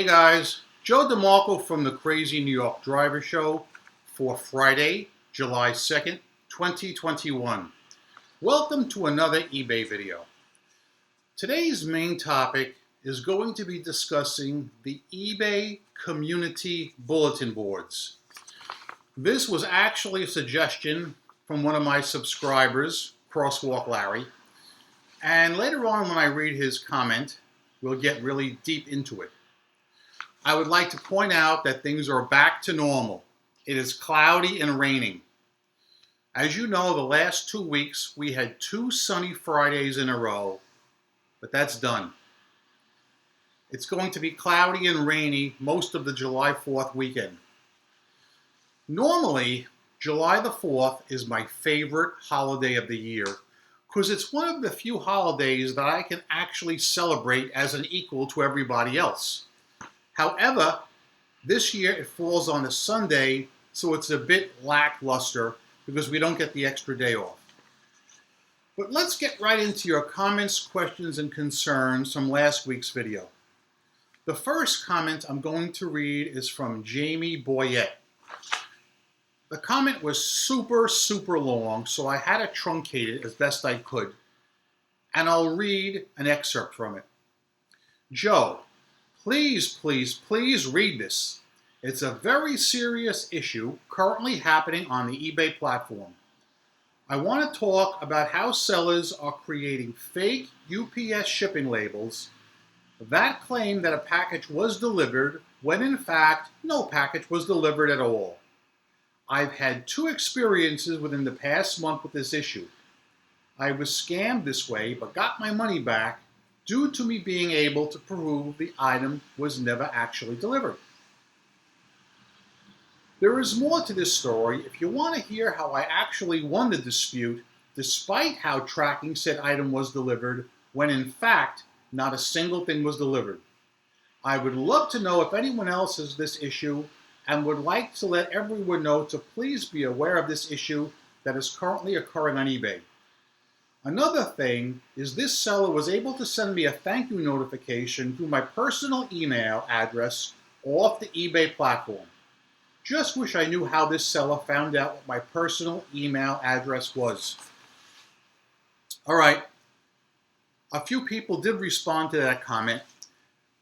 Hey guys, Joe DeMarco from the Crazy New York Driver Show for Friday, July 2nd, 2021. Welcome to another eBay video. Today's main topic is going to be discussing the eBay Community Bulletin Boards. This was actually a suggestion from one of my subscribers, Crosswalk Larry, and later on when I read his comment, we'll get really deep into it. I would like to point out that things are back to normal. It is cloudy and raining. As you know, the last 2 weeks we had 2 sunny Fridays in a row, but that's done. It's going to be cloudy and rainy most of the July 4th weekend. Normally, July the 4th is my favorite holiday of the year because it's one of the few holidays that I can actually celebrate as an equal to everybody else. However, this year it falls on a Sunday, so it's a bit lackluster because we don't get the extra day off. But let's get right into your comments, questions, and concerns from last week's video. The first comment I'm going to read is from Jamie Boyette. The comment was super long, so I had to truncate it as best I could. And I'll read an excerpt from it. Joe, please read this. It's a very serious issue currently happening on the eBay platform. I want to talk about how sellers are creating fake UPS shipping labels that claim that a package was delivered when in fact no package was delivered at all. I've had 2 experiences within the past month with this issue. I was scammed this way but got my money back due to me being able to prove the item was never actually delivered. There is more to this story if you want to hear how I actually won the dispute despite how tracking said item was delivered when in fact not a single thing was delivered. I would love to know if anyone else has this issue and would like to let everyone know to please be aware of this issue that is currently occurring on eBay. Another thing is this seller was able to send me a thank you notification through my personal email address off the eBay platform. Just wish I knew how this seller found out what my personal email address was. Alright, a few people did respond to that comment,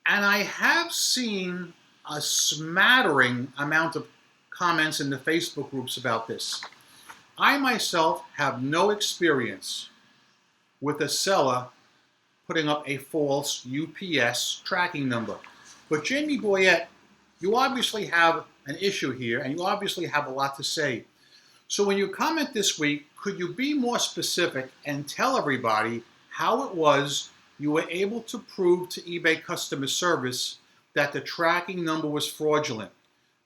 and I have seen a smattering amount of comments in the Facebook groups about this. I myself have no experience with a seller putting up a false UPS tracking number. But Jamie Boyette, you obviously have an issue here and you obviously have a lot to say. So when you comment this week, could you be more specific and tell everybody how it was you were able to prove to eBay customer service that the tracking number was fraudulent?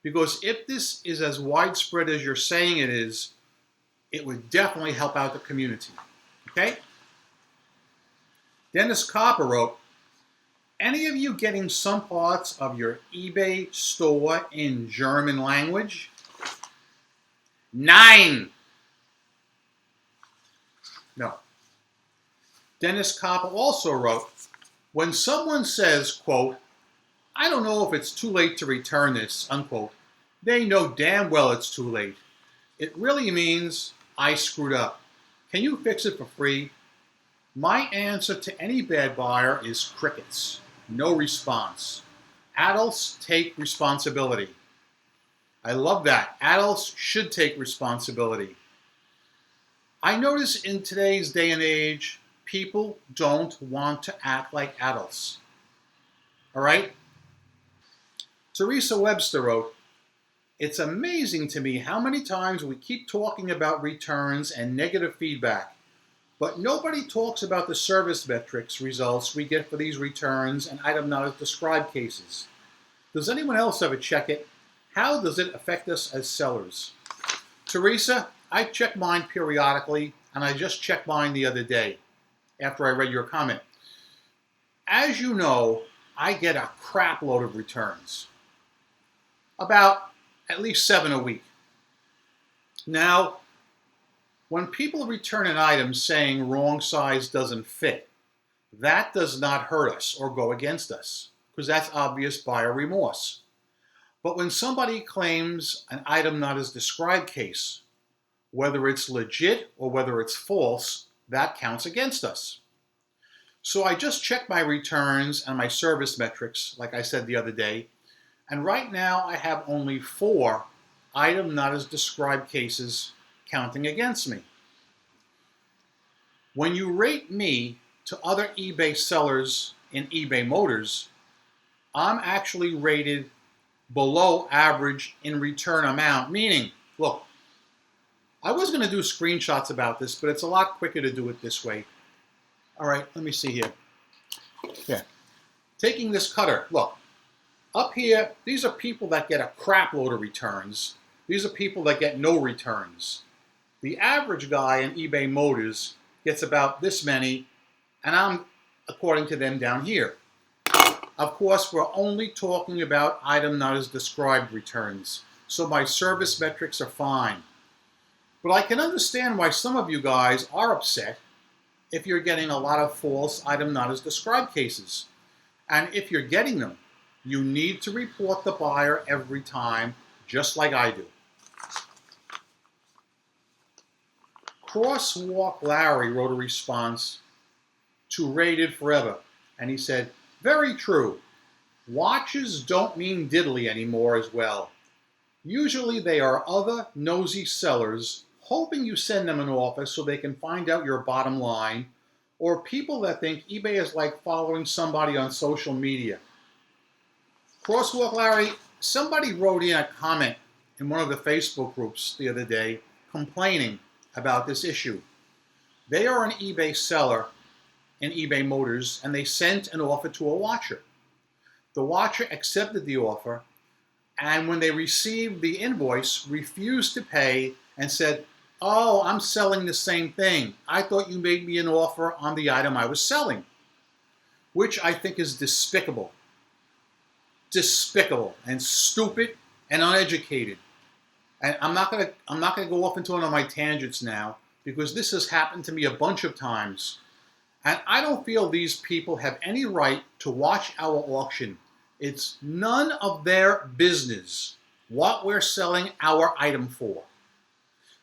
Because if this is as widespread as you're saying it is, it would definitely help out the community. Okay? Dennis Copper wrote, any of you getting some parts of your eBay store in German language? 9. No. Dennis Copper also wrote, when someone says, quote, I don't know if it's too late to return this, unquote, they know damn well it's too late. It really means I screwed up. Can you fix it for free? My answer to any bad buyer is crickets. No response. Adults take responsibility. I love that. Adults should take responsibility. I notice in today's day and age, people don't want to act like adults. All right? Teresa Webster wrote, it's amazing to me how many times we keep talking about returns and negative feedback, but nobody talks about the service metrics results we get for these returns and item not as described cases. Does anyone else ever check it? How does it affect us as sellers? Teresa, I check mine periodically, and I just checked mine the other day after I read your comment. As you know, I get a crap load of returns. About at least 7 a week. Now, when people return an item saying wrong size doesn't fit, that does not hurt us or go against us. because that's obvious buyer remorse. But when somebody claims an item not as described case, whether it's legit or whether it's false, that counts against us. So I just checked my returns and my service metrics, like I said the other day, and right now I have only 4 item not as described cases counting against me. When you rate me to other eBay sellers in eBay Motors, I'm actually rated below average in return amount, meaning, look, I was going to do screenshots about this, but it's a lot quicker to do it this way. All right, let me see here. Yeah. Taking this cutter, look, up here, these are people that get a crap load of returns. These are people that get no returns. The average guy in eBay Motors gets about this many, and I'm, according to them, down here. Of course, we're only talking about item not as described returns, so my service metrics are fine. But I can understand why some of you guys are upset if you're getting a lot of false item not as described cases. And if you're getting them, you need to report the buyer every time, just like I do. Crosswalk Larry wrote a response to Rated Forever, and he said, very true. Watches don't mean diddly anymore as well. Usually they are other nosy sellers hoping you send them an offer so they can find out your bottom line, or people that think eBay is like following somebody on social media. Crosswalk Larry, somebody wrote in a comment in one of the Facebook groups the other day complaining about this issue. They are an eBay seller in eBay Motors, and they sent an offer to a watcher. The watcher accepted the offer, and when they received the invoice, refused to pay and said, oh, I'm selling the same thing. I thought you made me an offer on the item I was selling, which I think is despicable. Despicable and stupid and uneducated. And I'm not gonna go off into one of my tangents now, because this has happened to me a bunch of times. And I don't feel these people have any right to watch our auction. It's none of their business what we're selling our item for.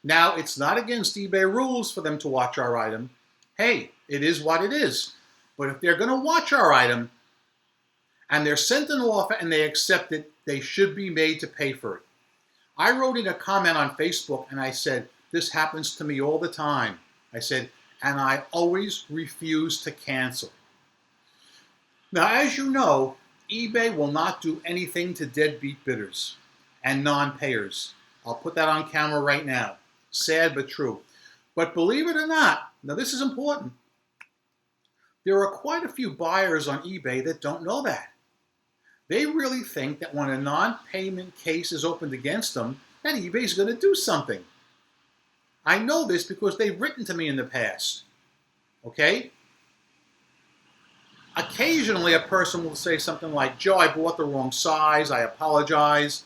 Now, it's not against eBay rules for them to watch our item. Hey, it is what it is. But if they're going to watch our item and they're sent an offer and they accept it, they should be made to pay for it. I wrote in a comment on Facebook and I said, this happens to me all the time. I said, and I always refuse to cancel. Now, as you know, eBay will not do anything to deadbeat bidders and non-payers. I'll put that on camera right now. Sad but true. But believe it or not, now this is important, there are quite a few buyers on eBay that don't know that. They really think that when a non-payment case is opened against them, that eBay is going to do something. I know this because they've written to me in the past. Okay? Occasionally a person will say something like, Joe, I bought the wrong size. I apologize.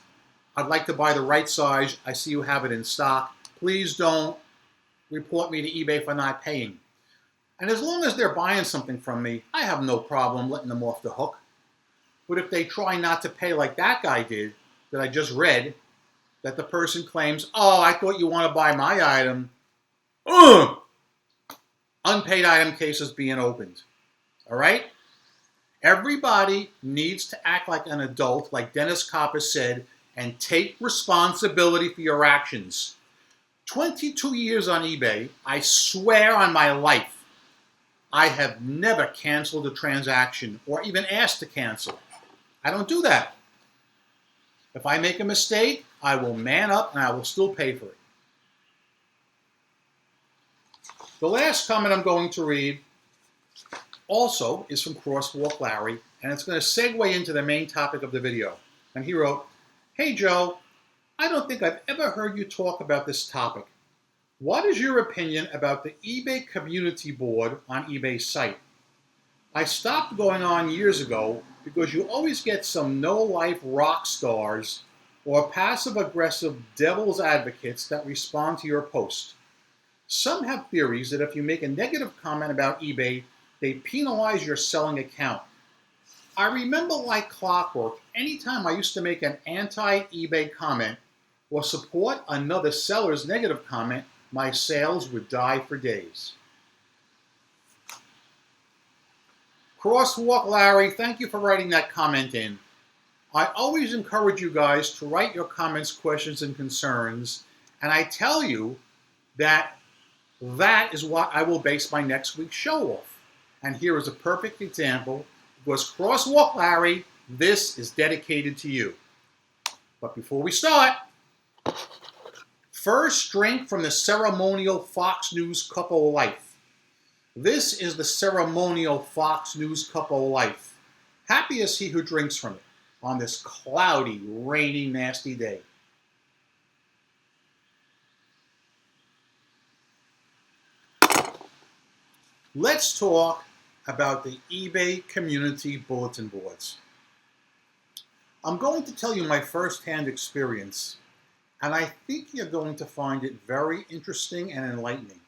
I'd like to buy the right size. I see you have it in stock. Please don't report me to eBay for not paying. And as long as they're buying something from me, I have no problem letting them off the hook. But if they try not to pay like that guy did, that I just read, that the person claims, oh, I thought you want to buy my item. Unpaid item cases being opened. All right? Everybody needs to act like an adult, like Dennis Copper said, and take responsibility for your actions. 22 years on eBay, I swear on my life, I have never canceled a transaction or even asked to cancel. I don't do that. If I make a mistake, I will man up and I will still pay for it. The last comment I'm going to read also is from Crosswalk Larry, and it's going to segue into the main topic of the video. And he wrote, hey Joe, I don't think I've ever heard you talk about this topic. What is your opinion about the eBay community board on eBay's site? I stopped going on years ago because you always get some no-life rock stars or passive-aggressive devil's advocates that respond to your post. Some have theories that if you make a negative comment about eBay, they penalize your selling account. I remember like clockwork, anytime I used to make an anti-eBay comment or support another seller's negative comment, my sales would die for days. Crosswalk Larry, thank you for writing that comment in. I always encourage you guys to write your comments, questions, and concerns, and I tell you that is what I will base my next week's show off. And here is a perfect example, because Crosswalk Larry, this is dedicated to you. But before we start, first drink from the ceremonial Fox News Cup of Life. This is the ceremonial Fox News Cup of Life. Happy is he who drinks from it on this cloudy, rainy, nasty day. Let's talk about the eBay Community Bulletin Boards. I'm going to tell you my first-hand experience, and I think you're going to find it very interesting and enlightening.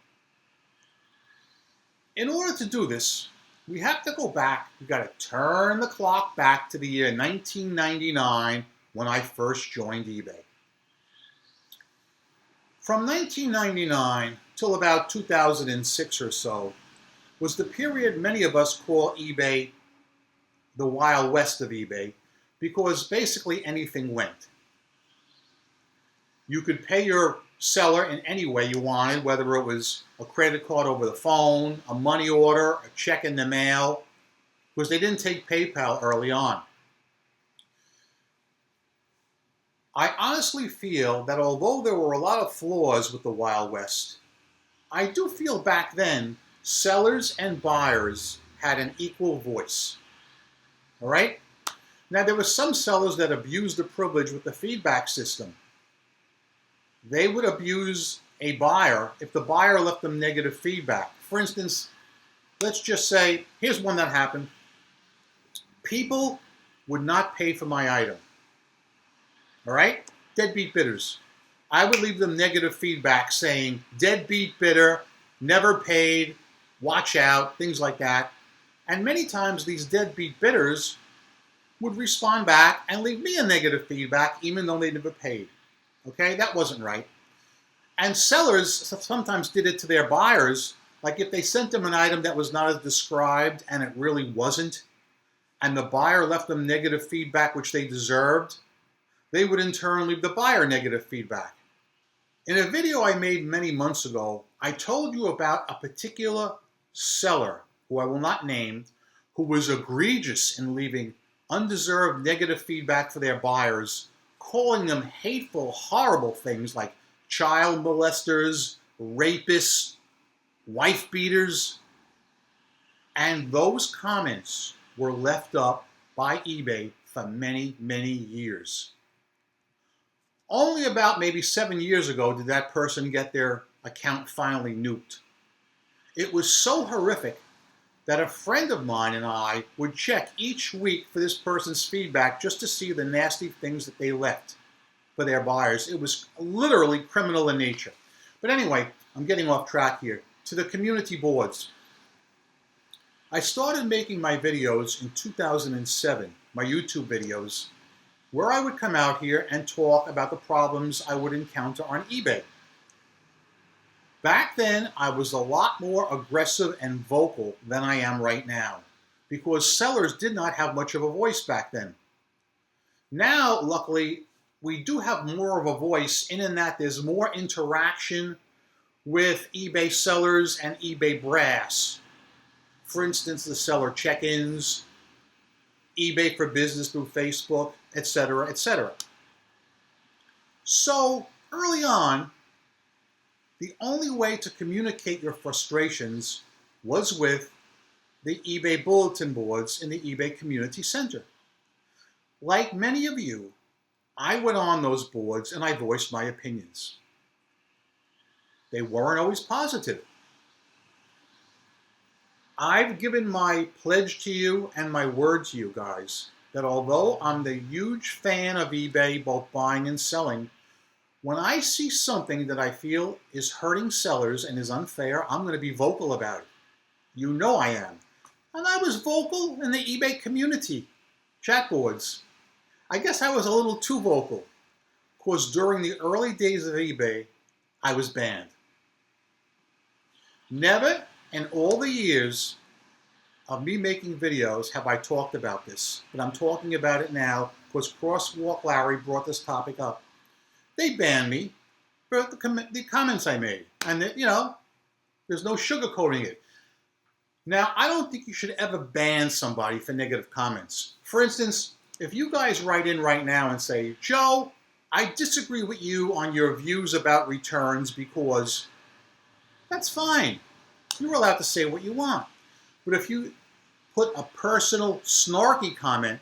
In order to do this, we have to go back. We've got to turn the clock back to the year 1999 when I first joined eBay. From 1999 till about 2006 or so was the period many of us call eBay the Wild West of eBay, because basically anything went. You could pay your seller in any way you wanted, whether it was a credit card over the phone, a money order, a check in the mail, because they didn't take PayPal early on. I honestly feel that although there were a lot of flaws with the Wild West, I do feel back then sellers and buyers had an equal voice. All right? Now, there were some sellers that abused the privilege with the feedback system. They would abuse a buyer if the buyer left them negative feedback. For instance, let's just say, here's one that happened. People would not pay for my item. All right? Deadbeat bidders. I would leave them negative feedback saying, deadbeat bidder, never paid, watch out, things like that. And many times these deadbeat bidders would respond back and leave me a negative feedback even though they never paid. Okay, that wasn't right. And sellers sometimes did it to their buyers, like if they sent them an item that was not as described and it really wasn't, and the buyer left them negative feedback which they deserved, they would in turn leave the buyer negative feedback. In a video I made many months ago, I told you about a particular seller, who I will not name, who was egregious in leaving undeserved negative feedback for their buyers, calling them hateful, horrible things like child molesters, rapists, wife beaters. And those comments were left up by eBay for many, many years. Only about maybe 7 years ago did that person get their account finally nuked. It was so horrific that a friend of mine and I would check each week for this person's feedback just to see the nasty things that they left for their buyers. It was literally criminal in nature. But anyway, I'm getting off track here. To the community boards. I started making my videos in 2007, my YouTube videos, where I would come out here and talk about the problems I would encounter on eBay. Back then, I was a lot more aggressive and vocal than I am right now, because sellers did not have much of a voice back then. Now, luckily, we do have more of a voice in that there's more interaction with eBay sellers and eBay brass. For instance, the seller check-ins, eBay for Business through Facebook, etc., etc. So, early on, the only way to communicate your frustrations was with the eBay bulletin boards in the eBay Community Center. Like many of you, I went on those boards and I voiced my opinions. They weren't always positive. I've given my pledge to you and my word to you guys that although I'm the huge fan of eBay, both buying and selling, when I see something that I feel is hurting sellers and is unfair, I'm going to be vocal about it. You know I am. And I was vocal in the eBay community chat boards. I guess I was a little too vocal, because during the early days of eBay, I was banned. Never in all the years of me making videos have I talked about this, but I'm talking about it now because Crosswalk Larry brought this topic up. They banned me for the comments I made, and there's no sugarcoating it. Now, I don't think you should ever ban somebody for negative comments. For instance, if you guys write in right now and say, Joe, I disagree with you on your views about returns because, that's fine. You're allowed to say what you want. But if you put a personal, snarky comment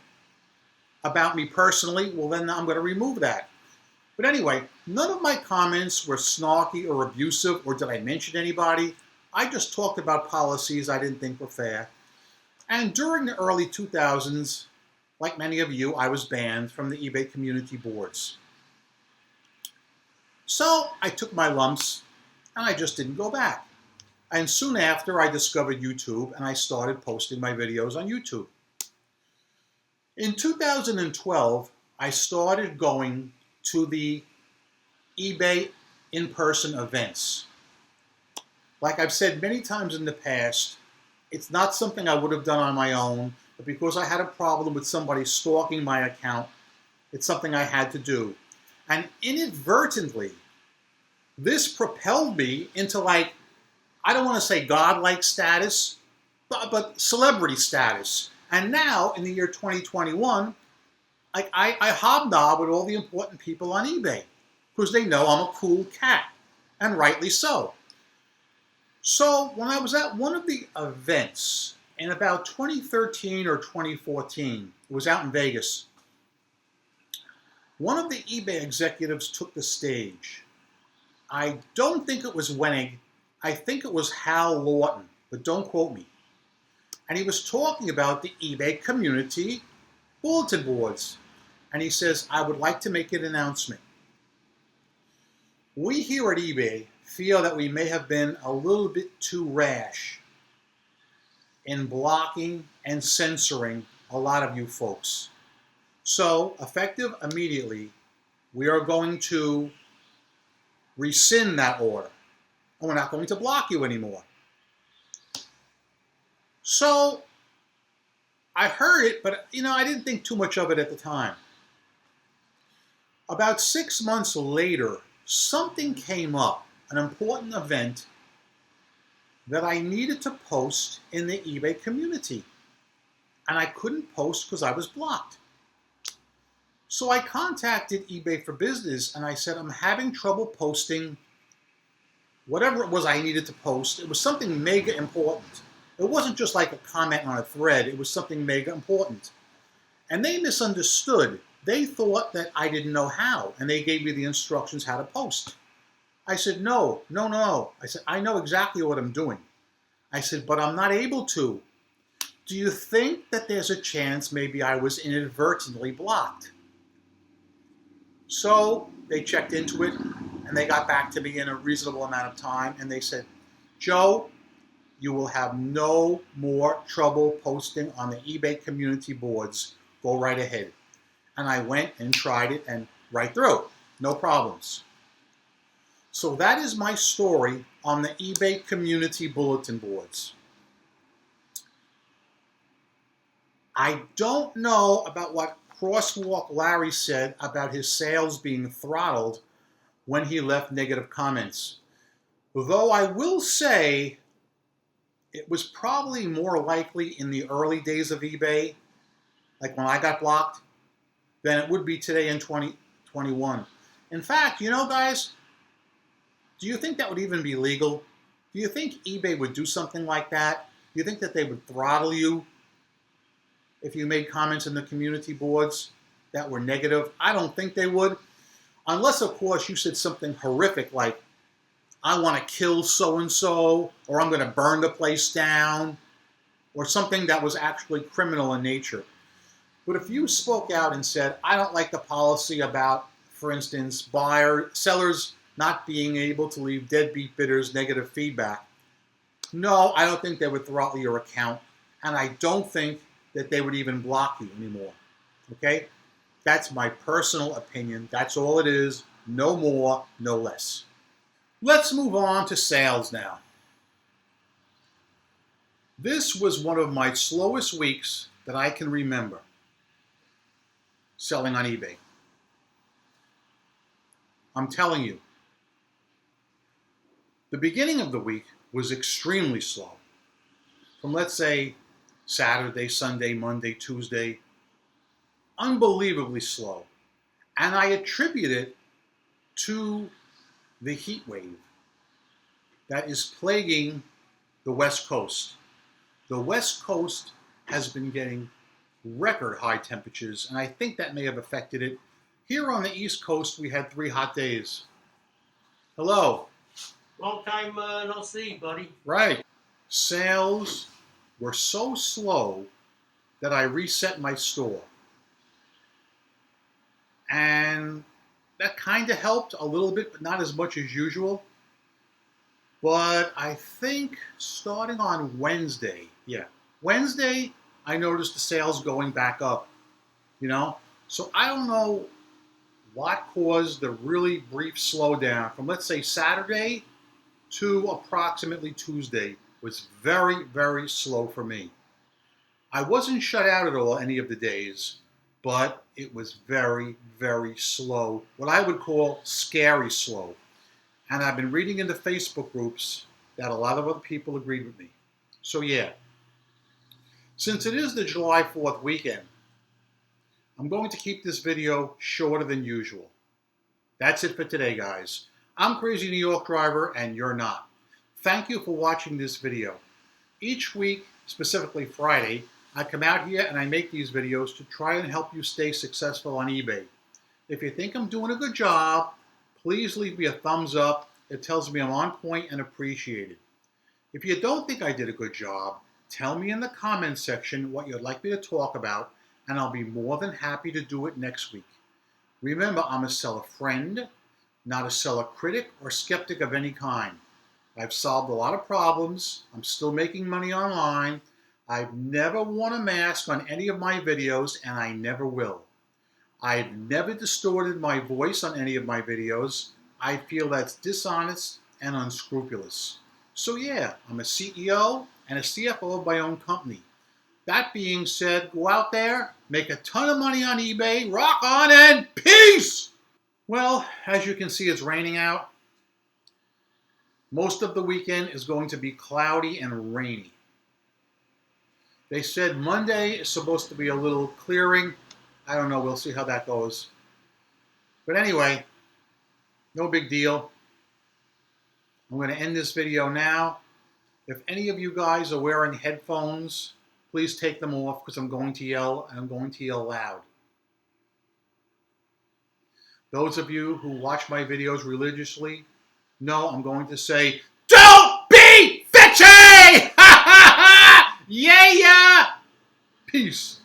about me personally, well, then I'm going to remove that. But anyway, none of my comments were snarky or abusive, or did I mention anybody? I just talked about policies I didn't think were fair. And during the early 2000s, like many of you, I was banned from the eBay Community Boards. So I took my lumps, and I just didn't go back. And soon after, I discovered YouTube, and I started posting my videos on YouTube. In 2012, I started going to the eBay in-person events. Like I've said many times in the past, it's not something I would have done on my own, but because I had a problem with somebody stalking my account, it's something I had to do. And inadvertently, this propelled me into, like, I don't want to say godlike status, but celebrity status. And now, in the year 2021, I hobnob with all the important people on eBay because they know I'm a cool cat, and rightly so. So when I was at one of the events in about 2013 or 2014, it was out in Vegas, one of the eBay executives took the stage. I don't think it was Wenig. I think it was Hal Lawton, but don't quote me. And he was talking about the eBay Community Bulletin Boards. And he says, I would like to make an announcement. We here at eBay feel that we may have been a little bit too rash in blocking and censoring a lot of you folks. So, effective immediately, we are going to rescind that order. And we're not going to block you anymore. So, I heard it, but I didn't think too much of it at the time. About 6 months later, something came up, an important event that I needed to post in the eBay community. And I couldn't post because I was blocked. So I contacted eBay for Business and I said, I'm having trouble posting whatever it was I needed to post. It was something mega important. It wasn't just like a comment on a thread. It was something mega important. And they misunderstood. They thought that I didn't know how, and they gave me the instructions how to post. I said, no. I said, I know exactly what I'm doing. I said, but I'm not able to. Do you think that there's a chance maybe I was inadvertently blocked? So they checked into it, and they got back to me in a reasonable amount of time, and they said, Joe, you will have no more trouble posting on the eBay community boards. Go right ahead. And I went and tried it, and right through. No problems. So that is my story on the eBay Community Bulletin Boards. I don't know about what Crosswalk Larry said about his sales being throttled when he left negative comments. Though I will say it was probably more likely in the early days of eBay, like when I got blocked, than it would be today in 2021. In fact, guys, do you think that would even be legal? Do you think eBay would do something like that? Do you think that they would throttle you if you made comments in the community boards that were negative? I don't think they would. Unless, of course, you said something horrific like, I want to kill so-and-so, or I'm going to burn the place down, or something that was actually criminal in nature. But if you spoke out and said, I don't like the policy about, for instance, sellers not being able to leave deadbeat bidders negative feedback, no, I don't think they would throttle your account, and I don't think that they would even block you anymore. Okay? That's my personal opinion. That's all it is. No more, no less. Let's move on to sales now. This was one of my slowest weeks that I can remember selling on eBay. I'm telling you, the beginning of the week was extremely slow. From, let's say, Saturday, Sunday, Monday, Tuesday, unbelievably slow. And I attribute it to the heat wave that is plaguing the West Coast. The West Coast has been getting record high temperatures, and I think that may have affected it. Here on the East Coast, we had 3 hot days. Hello. Long time no see, buddy. Right. Sales were so slow that I reset my store. And that kind of helped a little bit, but not as much as usual. But I think starting on Wednesday, Wednesday, I noticed the sales going back up, So I don't know what caused the really brief slowdown from, let's say, Saturday to approximately Tuesday was very, very slow for me. I wasn't shut out at all any of the days, but it was very, very slow, what I would call scary slow. And I've been reading in the Facebook groups that a lot of other people agreed with me. So yeah, since it is the July 4th weekend, I'm going to keep this video shorter than usual. That's it for today, guys. I'm Crazy New York Driver, and you're not. Thank you for watching this video. Each week, specifically Friday, I come out here and I make these videos to try and help you stay successful on eBay. If you think I'm doing a good job, please leave me a thumbs up. It tells me I'm on point and appreciated. If you don't think I did a good job, tell me in the comments section what you'd like me to talk about, and I'll be more than happy to do it next week. Remember, I'm a seller friend, not a seller critic or skeptic of any kind. I've solved a lot of problems. I'm still making money online. I've never worn a mask on any of my videos, and I never will. I've never distorted my voice on any of my videos. I feel that's dishonest and unscrupulous. So yeah, I'm a CEO and a CFO of my own company. That being said, go out there, make a ton of money on eBay, rock on, and peace! Well, as you can see, it's raining out. Most of the weekend is going to be cloudy and rainy. They said Monday is supposed to be a little clearing. I don't know, we'll see how that goes. But anyway, no big deal. I'm going to end this video now. If any of you guys are wearing headphones, please take them off because I'm going to yell, and I'm going to yell loud. Those of you who watch my videos religiously know I'm going to say, don't be bitchy! Yeah! Peace.